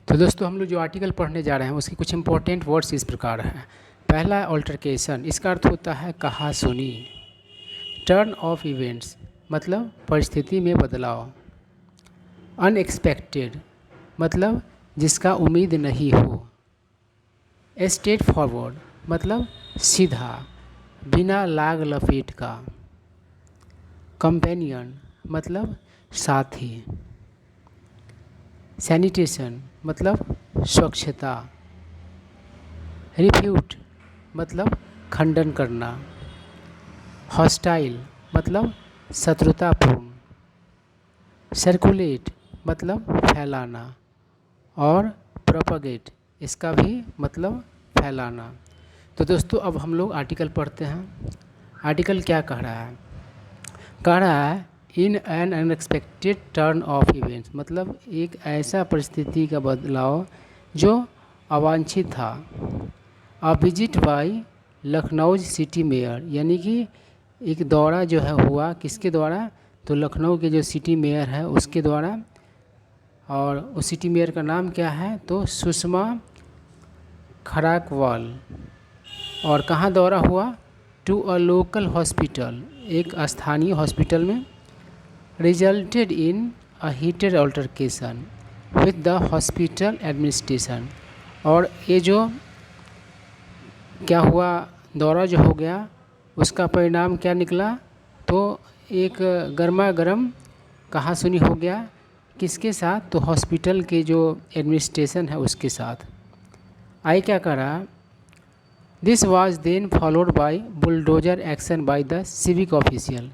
तो दोस्तों हम लोग जो आर्टिकल पढ़ने जा रहे हैं उसके कुछ इंपॉर्टेंट वर्ड्स इस प्रकार हैं। पहला ऑल्टरकेशन, इसका अर्थ होता है कहा सुनी। टर्न ऑफ इवेंट्स मतलब परिस्थिति में बदलाव। अनएक्सपेक्टेड मतलब जिसका उम्मीद नहीं हो। स्ट्रेट फॉरवर्ड मतलब सीधा, बिना लाग लपेट का। कंपेनियन मतलब साथी। सैनिटेशन मतलब स्वच्छता। रिफ्यूट मतलब खंडन करना। हॉस्टाइल मतलब शत्रुतापूर्ण। सर्कुलेट मतलब फैलाना। और प्रोपगेट इसका भी मतलब फैलाना। तो दोस्तों अब हम लोग आर्टिकल पढ़ते हैं। आर्टिकल क्या कह रहा है? कह रहा है in an unexpected turn off events मतलब एक ऐसा परिस्थिति का बदलाव जो अवांछित था। A visit bye Lucknow city mayor यानी कि एक दौरा जो है हुआ, किसके द्वारा? तो लखनऊ के जो सिटी मेयर है उसके द्वारा। और उस सिटी मेयर का नाम क्या है? तो सुषमा खराकवाल। और कहाँ दौरा हुआ? टू अ लोकल हॉस्पिटल, एक स्थानीय हॉस्पिटल में। Resulted in a heated altercation with the hospital administration. और ये जो क्या हुआ, दौरा जो हो गया उसका परिणाम क्या निकला? तो एक गर्मा गर्म कहा सुनी हो गया, किसके साथ? तो हॉस्पिटल के जो एडमिनिस्ट्रेशन है उसके साथ। आई क्या करा? This was then followed by bulldozer action by the civic official.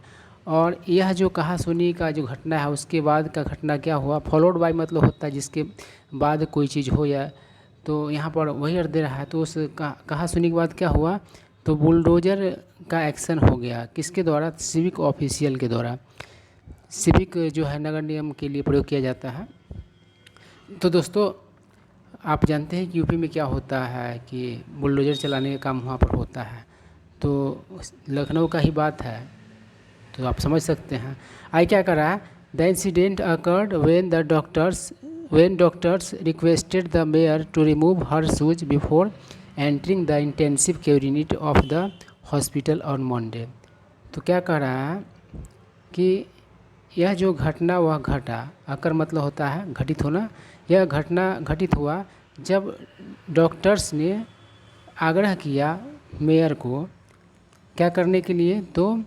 और यह जो कहा सुनी का जो घटना है उसके बाद का घटना क्या हुआ? फॉलोड बाय मतलब होता है जिसके बाद कोई चीज़ हो या, तो यहाँ पर वही अर्थ दे रहा है। तो उस कहा सुनी के बाद क्या हुआ? तो बुलडोजर का एक्शन हो गया, किसके द्वारा? सिविक ऑफिशियल के द्वारा। सिविक जो है नगर निगम के लिए प्रयोग किया जाता है। तो दोस्तों आप जानते हैं कि यूपी में क्या होता है कि बुलडोजर चलाने का काम वहाँ पर होता है। तो लखनऊ का ही बात है, तो आप समझ सकते हैं। आई क्या कर रहा है? The incident occurred when doctors requested the mayor to remove her shoes before entering the intensive care unit of the hospital on Monday। तो क्या कह रहा है कि यह जो घटना वह घटा, अकर मतलब होता है घटित होना। यह घटना घटित हुआ जब डॉक्टर्स ने आग्रह किया मेयर को क्या करने के लिए? तो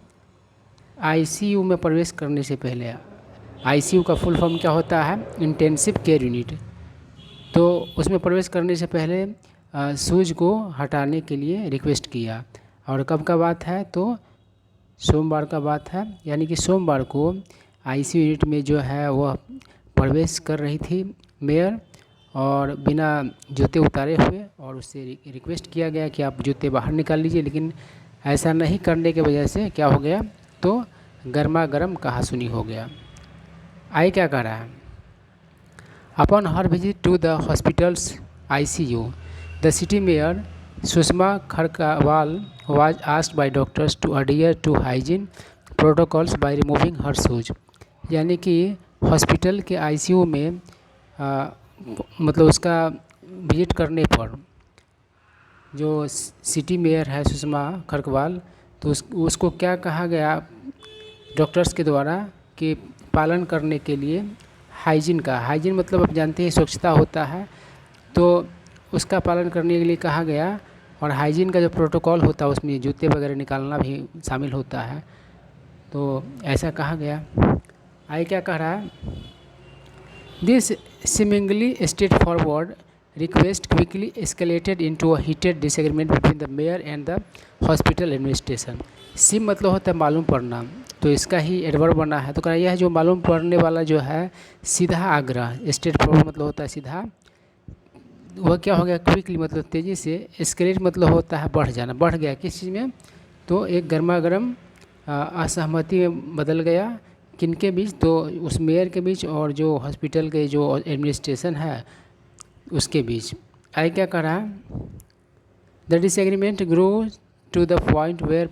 आईसीयू में प्रवेश करने से पहले। आईसीयू का फुल फॉर्म क्या होता है? Intensive care unit. तो उसमें प्रवेश करने से पहले शूज़ को हटाने के लिए रिक्वेस्ट किया। और कब का बात है? तो सोमवार का बात है, यानी कि सोमवार को आईसीयू यूनिट में जो है वह प्रवेश कर रही थी मेयर, और बिना जूते उतारे हुए, और उससे रिक्वेस्ट किया गया कि आप जूते बाहर निकाल लीजिए। लेकिन ऐसा नहीं करने की वजह से क्या हो गया? तो गर्मा गर्म कहा सुनी हो गया। आई क्या कह रहा है? Upon her visit to the hospitals ICU the city mayor Sushma Kharkawal was asked by doctors to adhere to hygiene protocols by removing her shoes। यानी कि हॉस्पिटल के आईसीयू में मतलब उसका विजिट करने पर जो सिटी मेयर है सुषमा खरकवाल, तो उसको क्या कहा गया डॉक्टर्स के द्वारा कि पालन करने के लिए हाइजीन का। हाइजीन मतलब आप जानते हैं स्वच्छता होता है, तो उसका पालन करने के लिए कहा गया। और हाइजीन का जो प्रोटोकॉल होता है उसमें जूते वगैरह निकालना भी शामिल होता है, तो ऐसा कहा गया। आई क्या कह रहा है? This seemingly straight forward request quickly escalated into a heated disagreement between the mayor and the hospital administration. SIM मतलब होता है मालूम पड़ना, तो इसका ही एडवर्ब बना है। तो कह यह जो मालूम पड़ने वाला जो है सीधा आग्रह, स्ट्रेट फॉरवर्ड मतलब होता है सीधा, वह क्या हो गया? क्विकली मतलब तेज़ी से। एस्केलेट मतलब होता है बढ़ जाना, बढ़ गया किस चीज़ में? तो एक गर्मा गर्म असहमति में बदल गया, किनके बीच? तो उस मेयर के बीच और जो हॉस्पिटल के जो एडमिनिस्ट्रेशन है उसके बीच। आई क्या कर रहा है? The disagreement grew to the point where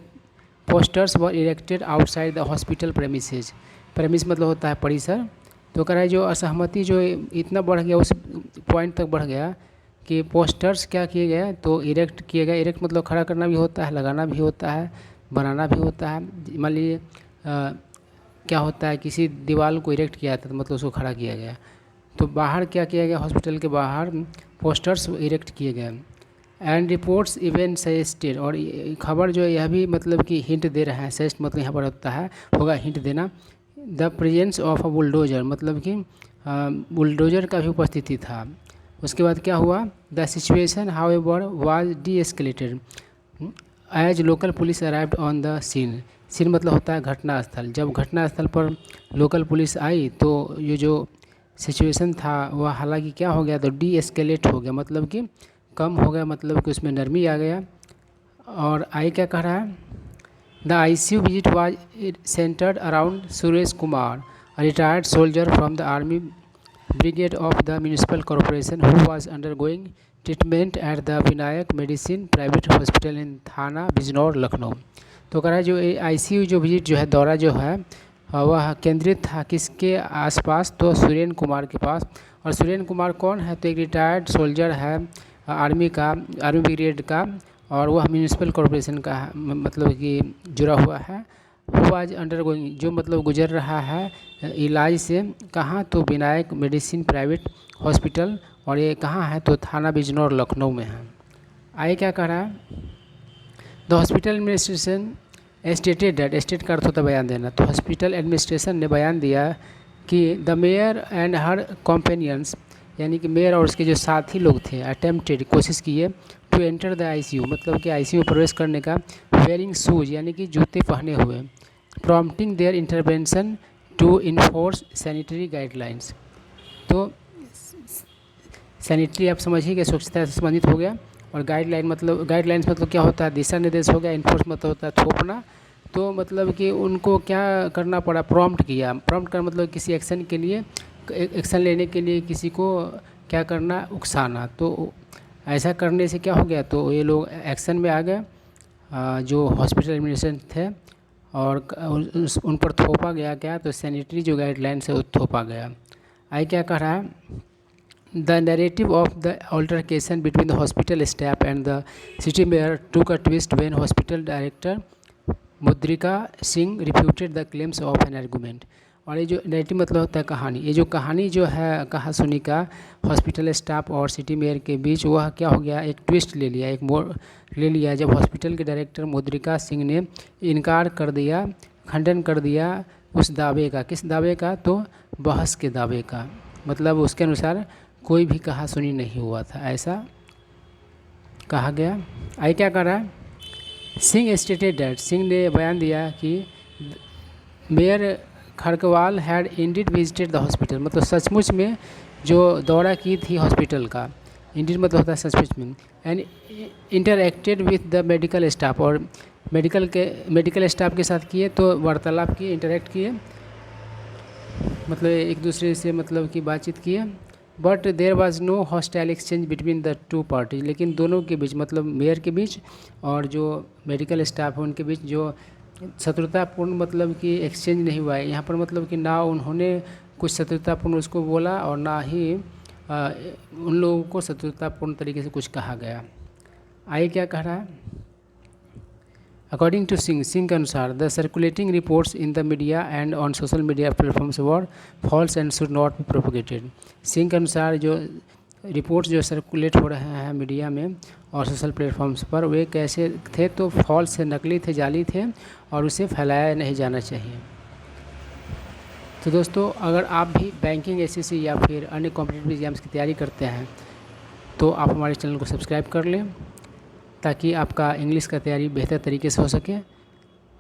posters were erected outside the hospital premises. Premise मतलब होता है परिसर, तो कह रहा है जो असहमति जो इतना बढ़ गया, उस पॉइंट तक बढ़ गया कि पोस्टर्स क्या किए गए, तो इरेक्ट किए गए। इरेक्ट मतलब खड़ा करना भी होता है, लगाना भी होता है, बनाना भी होता है। मान लीजिए क्या होता है, किसी दीवार को इरेक्ट किया था तो मतलब उसको खड़ा किया गया। तो बाहर क्या किया गया, हॉस्पिटल के बाहर पोस्टर्स इरेक्ट किए गए। एंड रिपोर्ट्स इवन सजेस्टेड, और खबर जो है यह भी मतलब कि हिंट दे रहा है। सजेस्ट मतलब यहाँ पर होता है, होगा हिंट देना। The presence of a bulldozer, मतलब कि बुलडोजर का भी उपस्थिति था। उसके बाद क्या हुआ, the situation however was de-escalated as local police arrived on the scene. Scene मतलब होता है घटनास्थल। जब घटनास्थल पर लोकल पुलिस आई तो ये जो सिचुएशन था वह हालांकि क्या हो गया, तो डी एस्केलेट हो गया, मतलब कि कम हो गया, मतलब कि उसमें नरमी आ गया। और आई क्या कह रहा है, the ICU visit was centred around Suresh Kumar, a retired soldier from the army brigade of the municipal corporation who was undergoing treatment at the Vinayak medicine private hospital in थाना बिजनौर लखनऊ। तो कह रहा है जो ICU जो विजिट जो है, दौरा जो है वह केंद्रित था किसके आसपास, तो सुरेन कुमार के पास। और सुरेन कुमार कौन है, तो एक रिटायर्ड सोल्जर है आर्मी ब्रिगेड का, और वह म्यूनिसिपल कॉरपोरेशन का मतलब कि जुड़ा हुआ है। वो आज अंडरगोइंग जो मतलब गुजर रहा है इलाज से, कहाँ, तो विनायक मेडिसिन प्राइवेट हॉस्पिटल, और ये कहाँ है, तो थाना बिजनौर लखनऊ में है। आगे क्या कह रहा है, the hospital administration stated that, state का अर्थ होता है बयान देना। तो हॉस्पिटल एडमिनिस्ट्रेशन ने बयान दिया कि द मेयर एंड हर कॉम्पेनियंस, यानी कि मेयर और उसके जो साथी लोग थे, अटेम्प्टेड कोशिश किए, टू एंटर द ICU, मतलब कि ICU में प्रवेश करने का, वेयरिंग शूज यानी कि जूते पहने हुए, prompting their intervention to enforce sanitary guidelines. तो सैनिटरी आप समझिए कि स्वच्छता से संबंधित हो गया, और गाइडलाइंस मतलब क्या होता है, दिशा निर्देश हो गया। इन्फोर्स मतलब होता है थोपना। तो मतलब कि उनको क्या करना पड़ा, प्रॉम्प्ट किया। प्रॉम्प्ट का मतलब किसी एक्शन के लिए, एक्शन लेने के लिए किसी को क्या करना, उकसाना। तो ऐसा करने से क्या हो गया, तो ये लोग एक्शन में आ गए जो हॉस्पिटल एडमिनिस्ट्रेशन थे, और उन पर थोपा गया तो सैनिटरी जो गाइडलाइंस है वो थोपा गया। आई क्या कह रहा है, the narrative of the altercation between the hospital staff and the city mayor took a twist when hospital director Mudrika Singh refuted the claims of an argument. और ये जो नैरेटिव मतलब होता है कहानी, ये जो कहानी जो है कहा सुनी का हॉस्पिटल स्टाफ और सिटी मेयर के बीच, वह क्या हो गया, एक ट्विस्ट ले लिया, एक मोड़ ले लिया, जब हॉस्पिटल के डायरेक्टर मुद्रिका सिंह ने इनकार कर दिया, खंडन कर दिया उस दावे का। किस दावे का, तो बहस के दावे का। मतलब उसके अनुसार कोई भी कहा सुनी नहीं हुआ था, ऐसा कहा गया। आई क्या कर रहा है, सिंह स्टेटेड दैट, सिंह ने बयान दिया कि mayor Kharkwal had indeed visited the hospital, मतलब सचमुच में जो दौरा की थी हॉस्पिटल का, इंडिड मतलब होता है सचमुच में, and interacted with the medical staff, और मेडिकल स्टाफ के साथ किए, तो वार्तालाप किए, इंटरेक्ट किए, मतलब एक दूसरे से मतलब कि बातचीत किए। But there was no hostile exchange between the two parties, लेकिन दोनों के बीच, मतलब मेयर के बीच और जो मेडिकल स्टाफ है उनके बीच जो शत्रुतापूर्ण मतलब कि एक्सचेंज नहीं हुआ है यहाँ पर। मतलब कि ना उन्होंने कुछ शत्रुतापूर्ण उसको बोला, और ना ही उन लोगों को शत्रुतापूर्ण तरीके से कुछ कहा गया। आगे क्या कह रहा है, अकॉर्डिंग टू सिंह के अनुसार, the circulating reports in the media and on social media platforms were false and should not be propagated. Singh के अनुसार जो रिपोर्ट्स जो सर्कुलेट हो रहे हैं मीडिया में और सोशल प्लेटफॉर्म्स पर, वे कैसे थे, तो फॉल्स थे, नकली थे, जाली थे, और उसे फैलाया नहीं जाना चाहिए। तो दोस्तों, अगर आप भी बैंकिंग SSC या फिर अन्य कॉम्पिटिटिव एग्जाम्स की तैयारी करते हैं तो आप हमारे चैनल को सब्सक्राइब कर लें, ताकि आपका इंग्लिश का तैयारी बेहतर तरीके से हो सके।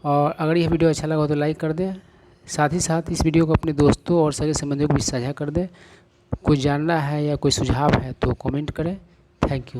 और अगर यह वीडियो अच्छा लगा हो तो लाइक कर दें, साथ ही साथ इस वीडियो को अपने दोस्तों और सगे संबंधियों को भी साझा कर दें। कुछ जानना है या कोई सुझाव है तो कमेंट करें। Thank you.